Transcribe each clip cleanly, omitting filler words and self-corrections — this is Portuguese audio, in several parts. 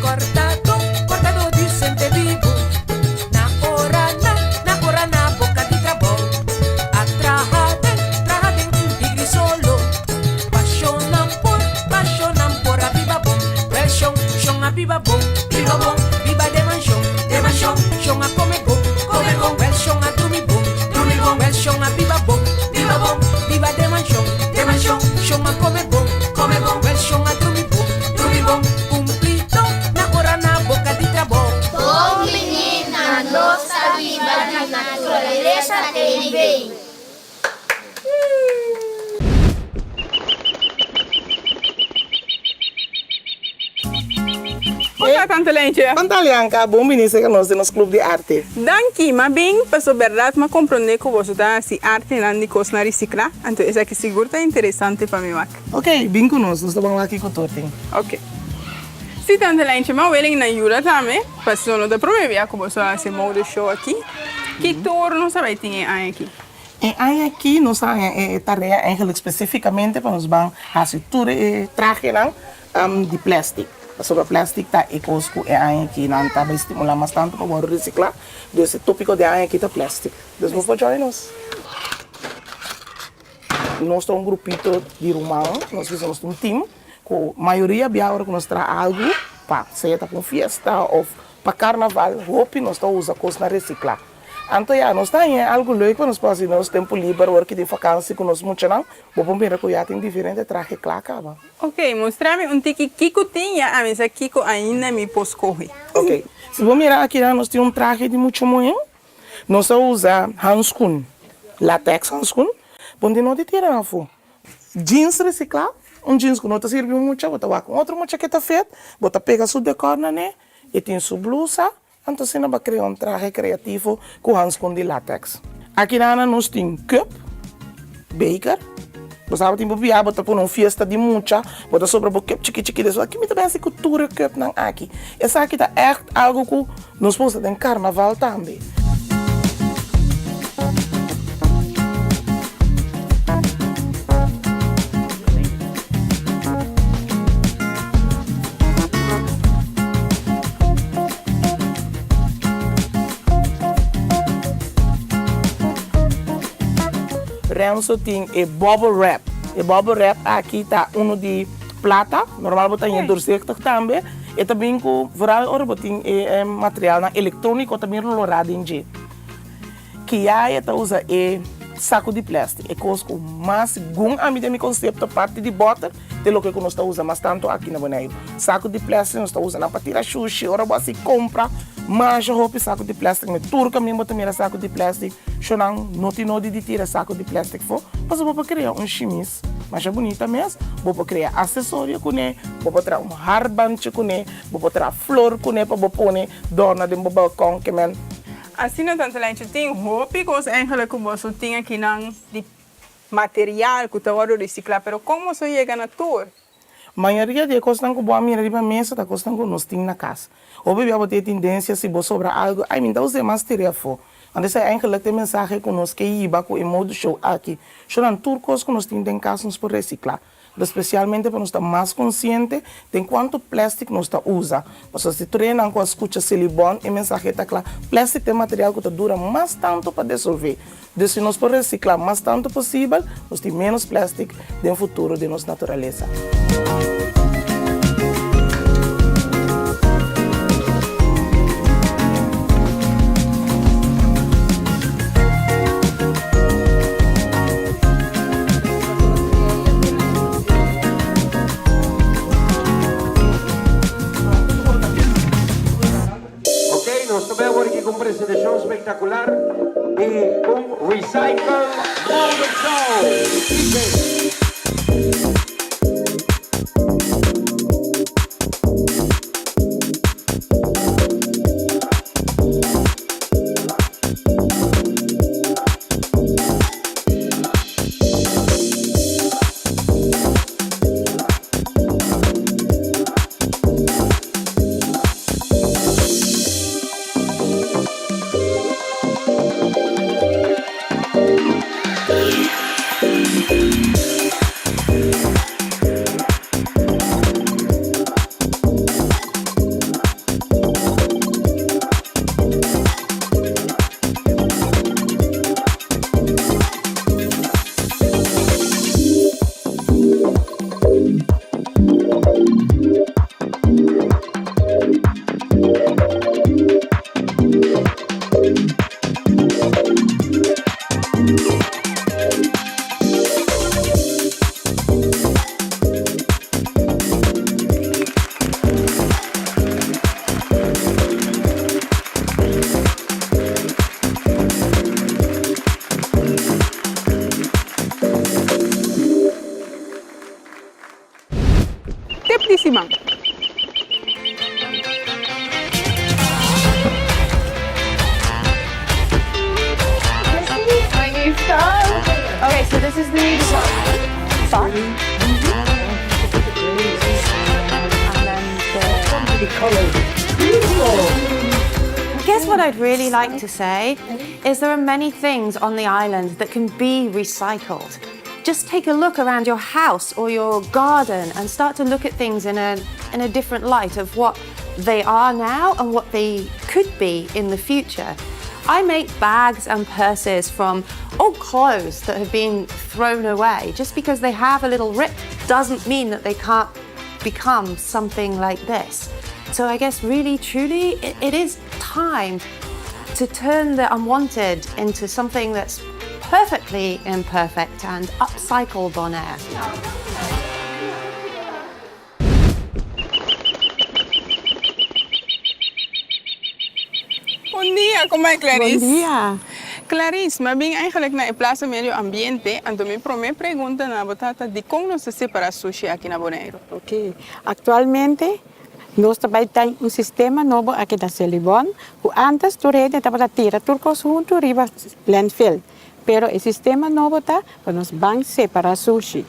cortado, cortado de sente vivo. Na hora na boca de trabalho. Atrahade, tigre solo. Paixonam por a biba bom. Well, chão a biba bom, biba de manchão, chão a come bom. Well, chão a dormir bom, well, chão a biba bom, biba de manchão, chão a come bom, well, chão a dormir bom, cumprido na hora na boca de trabalho. Bom menina, nossa biba de naturalesa tem bem. Olá, Tante Lijntje. Tante Lijntje, bom ministro que nós temos clube de arte. Danke, mas bem, para a verdade, mas compreender que você está assim arte na coisa na reciclar, então isso aqui seguro é interessante para mim. Ok, bem conosco, nós estamos aqui com o Torting. Ok. Se Tante Lijntje, mas eu venho na ajuda também, para se não dá problema, como você assim modeshow aqui, que tour não sabe tem aqui. E aqui nós temos tarefa eigenlijk especificamente para nós vamos fazer tudo traje de plástico. Sobre o plástico está ecosco aqui não está estimular bastante para o reciclar. Então esse tópico de aqui está plástico. Então vamos join nós. Nós temos grupito de rumão, nós fizemos um time, com a maioria de agora que nós traz algo para seja para festa ou para carnaval, roupa nós estamos usando coisas na reciclar. Então, nós temos algo leuk para nós fazer nosso tempo livre, work de vacância com nós muito não. Vamos ver que já tem diferente traje claro. Ok, mostra-me que Kiko tem, a mesa Kiko ainda me pôs correr. Ok, se você mirar aqui, nós temos traje de muito muito. Nós usamos handschoen, latex handschoen, onde nós tiramos jeans reciclar, jeans que não serve muito, você vai com outro muito que está feito, você pega sua decor, né? E tem sua blusa. Então, você vai criar traje criativo com handschoen de latex. Aqui nós temos cup, beker. Você sabe que você pode pôr uma festa de muita, você sobra um cup chique. Aqui me também cultura cup aqui. Essa aqui é echt algo que nós podemos ter em carnaval também. Renzo tem bubble wrap. E bubble wrap aqui está de plata, normal botar em dorsecto também. E também com varal ora botin material eletrônico também rolado em jeito. Que aí está usa saco de plástico. É coisa mais gun a mim conceito parte de butter de lo que nós está usando mais tanto aqui na Bonaire. Saco de plástico nós está usando para tirar shushi, ora você compra mais roupa saco de plástico, mas turca mesmo também saco de plástico. Não tem nada de tirar saco de plástico for, mas eu vou criar chemise, mas é bonita mesmo. Vou criar acessório com ele, vou tirar harbante com ele, vou tirar flor com ele para pôr dona de balcão que men. Assim na Tante Lijntje tem roupa que você eigenlijk você tem aqui de material que está hora reciclar, mas como você chega na tour? A maioria das coisas que boa mira de mesa da coisa que nós temos na casa. Ou bem eu ter tendência se você sobra algo, aí me dá os demais tarefa. Então, é eigenlijk tem mensagem que nós que iba com o modeshow aqui. Chorando tudo coisas que nós temos em casa nós por reciclar. Especialmente para nós estar mais consciente de quanto plástico nós está usa. Você se treina com a escuta Selibon e mensagem está claro. Plástico é material que dura mais tanto para dissolver. Então, se nós por reciclar mais tanto possível, nós temos menos plástico no futuro de nossa natureza. Nós também agora aqui com uma apresentação espetacular de Recycle Modeshow. Simang. Okay, so this is the sauce. I guess what I'd really like to say is there are many things on the island that can be recycled. Just take a look around your house or your garden and start to look at things in a different light of what they are now and what they could be in the future. I make bags and purses from old clothes that have been thrown away. Just because they have a little rip doesn't mean that they can't become something like this. So I guess really, truly, it is time to turn the unwanted into something that's perfectly imperfect and upcycle Bonaire. Bom dia, kom maar Claris. Bom dia. Claris, maar ben eigenlijk naar een plaats medio ambiente en toen me pregunta na botata de como se separa sushi aqui na Bonaire. Ok. Actualmente, nós também temos um sistema novo aqui na Selibon, que antes tu rede estava tirar turcos junto riba landfill. Pero o sistema novo tá para nós vamos separar sushi.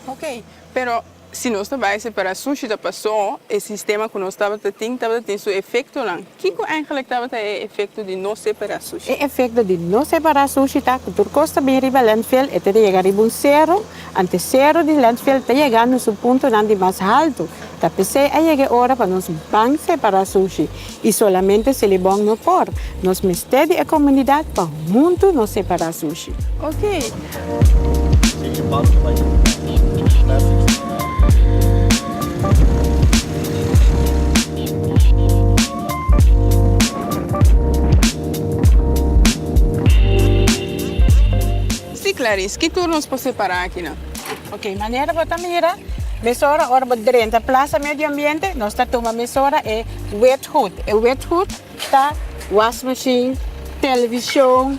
Ok, pero se nós trabalhamos separar sushi da passou, o sistema que nós estava tendo seu efeito lá. O que eigenlijk estava o efeito de não separar sushi? O efeito de não separar sushi tá que turcos também riba landfill, e te chega riba zero, ante zero de landfill te chega no seu ponto onde mais alto. Tá pensei a chega hora para nós vamos separar sushi e solamente se Selibon não por. Nós mestede a comunidade para muito não separar sushi. Ok. Sim, Clarice, que turnos para separar aqui, não? Ok, maneira para mira. Mesora ora dentro da Plaza Medio Ambiente, nós está tomando mesora é wet hood. E wet hood tá wash machine, televisão,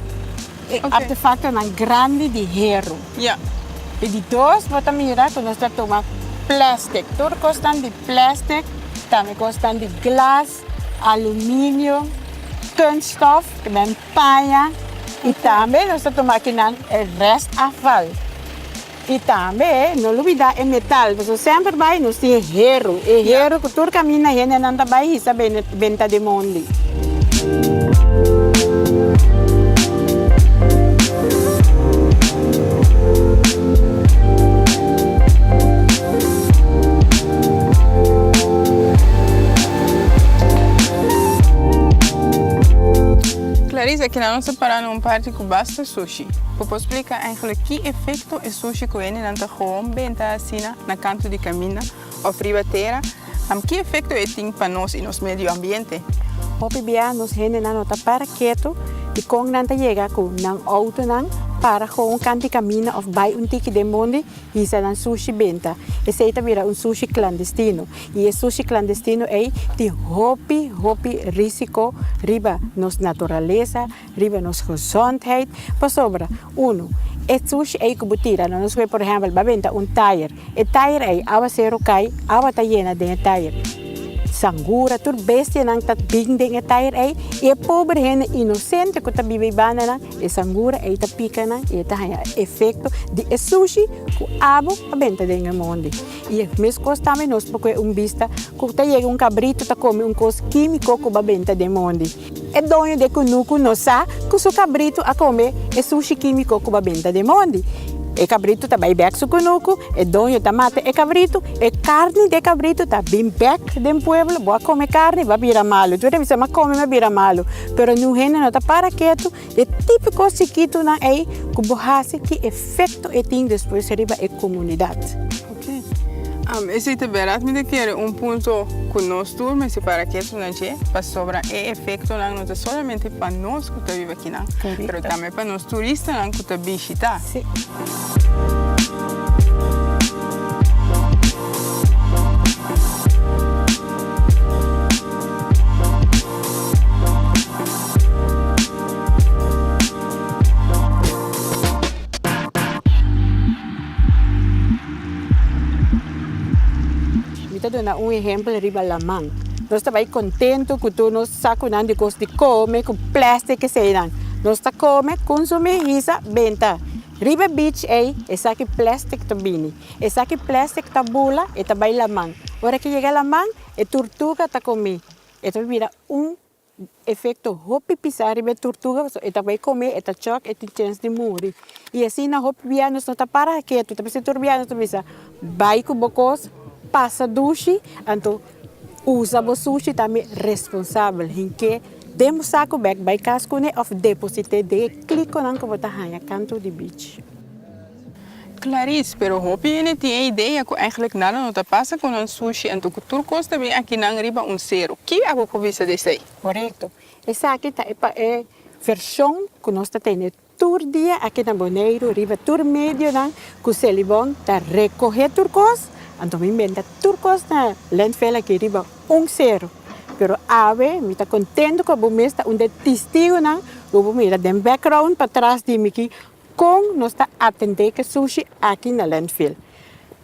artefacto na grande de hierro. Ja. E de dois para mira, nós está tomando plastic. Tudo custa de plastic, também custa de glas, alumínio, kunststof, também palha. E também nós está tomando aqui na restafval. E também, não olvidar, é metal. Você sempre vai nos ter hierro. E hierro que tu caminha na não está vai saber venta de mundo. Clarice, aqui nós separamos parte que basta sushi. Posso explicar eigenlijk que efeito é sushi que ele não está com benta assim na canto de caminho ou fribateira. Que efeito é tem para nós e nosso meio ambiente? Hopi bia nos hene na nota para quieto e com nanta chega com nang auto nang para com canti caminho of vai tiki de mundo e se nan sushi benta. E se ita vira sushi clandestino. E o sushi clandestino é de hopi risiko riba nos naturaleza, riba nos gezondheid. Pas sobra, uno, het sushi é que botira, nós vemos por exemplo, ba benta tire. E tire é awa zero kai, awa ta llena de tire. Sangura, tur bestia nang tat bing ding tire ay e pobre hen inocente ko ta bibibana nang e sangura ay ta pika nang e ta haya efecto de sushi ku abo a benta ding mondi e mes costame nos porque vista ku ta llega cabrito ta come cos químico ku ba benta de mondi e dono de kunuku no sa ku su cabrito a come e sushi químico ku ba benta de mondi. E cabrito tá bem back sucunuco, e dono tomate e cabrito, e carne de cabrito tá bem back do pueblo, boa comer carne, vai virar malo. Tu deve ser mas come vai virar malo, pero no rende não tá para quieto, é típico chiquito na aí, que borrasse que efeito é tem depois riba é comunidade. Ok. Esse é verdade, me quer ponto que nós turmas para que isso não é para sobrar efeito não é somente para nós que tá vive aqui não, mas também para nós turistas não que tá visitar. Sim. na un ejemplo riba lamang. Nós estamos contentes que tu nos saco de coisa de comer com plástico que sei dan. Nós está come, consumir isa benta. Riba beach essa aqui plástico também. Essa aqui plástico tá bula e tá vai lamang. Ora que chega lamang, e tortuga tá comer. Então vira efeito hopi pisar riba tortuga, e tá vai comer, e tá choque, e tem chance de morrer. E assim na hopi vianos não tá para que tu tá precisa turbianos tu bisa. Vai com bocos, passa dushi, então usa o sushi também responsável em que demos saco back by cascune of deposite de clico nan ko botahanya canto de beach. Claris, pero hopi ene tem ideia que eigenlijk nada não tá passa com um sushi e tu turcos também aqui na riba zero. Que a convisa desse aí? Correto. Essa aqui tá é versão que nós tá tendo tour dia aqui na Bonaire, riba tour medio nan com Selibon tá recorrer turcos, então me inventa turcos na landfill aqui riba zero. Pero ave, me está contento com a bomesta onde testigo não, o mira den background para trás de mim com nós está atender que sushi aqui na landfill.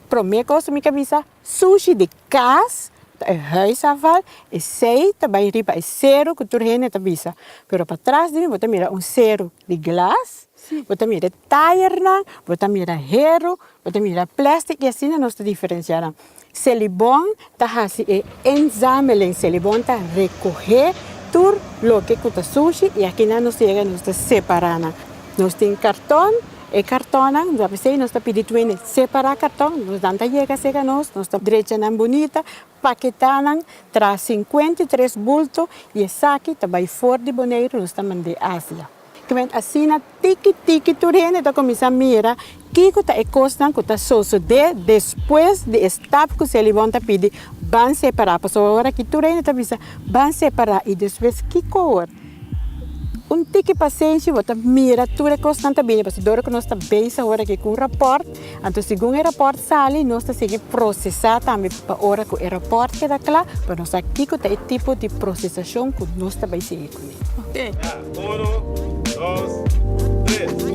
Primeira me cabeça sushi de casa, é huisafval, é sei, também riba é zero que tu rene tabisa. Pero para trás de mim, você mira zero de glas, você mira tire não, você mira hero, você mira plástico e assim nós está diferenciando. Selibon tá assim enzameling Selibon tá recorrer tur lo que custa sushi e aqui não nos chega nos tá separando. Nós tem cartão e cartão nós vai nós tá pedindo separar cartão nós dá chega chega nós tá direita na bonita paquetando traz 53 bulto e essa aqui tá vai fora de Bonaire nós tá mandando Ásia. Assim na tiki turene tá começar a mirar que é costa que tá soso de depois de estar que se levanta pede van separar para agora que turene tá visa van separar e depois que cor tiki paciência bota mira tudo constante bem para dora que nós tá bem agora que com rapport então segundo o rapport sale nós tá seguir processar também para hora que o rapport que dá claro para nós aqui que é tipo de processação que nós tá bem seguir com ele. Ok. 1, 2, 3.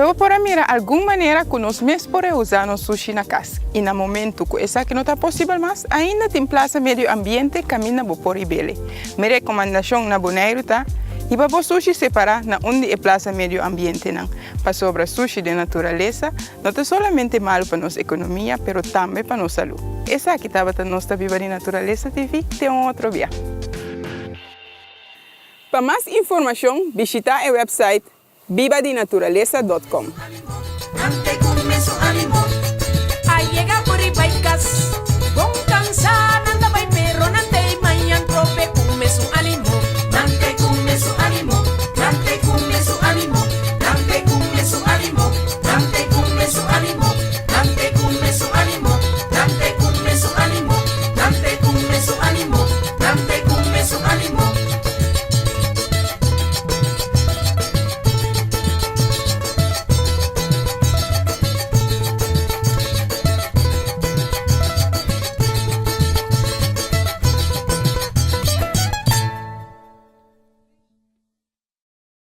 Eu para mira alguma maneira que nós mesmos podemos usar no sushi na casa. E no momento que essa que não está possível mais, ainda tem plaza meio ambiente caminha por ibele. Minha recomendação na Bonaire tá e para sushi separar na onde é plaza meio ambiente não. Para sobre sushi de naturaleza, não é somente mal para nossa economia, pero também para nossa saúde. Essa aqui estava a nossa Biba de Naturaleza TV, tem outro dia. Para mais informação, visita o website bibadinaturaleza.com.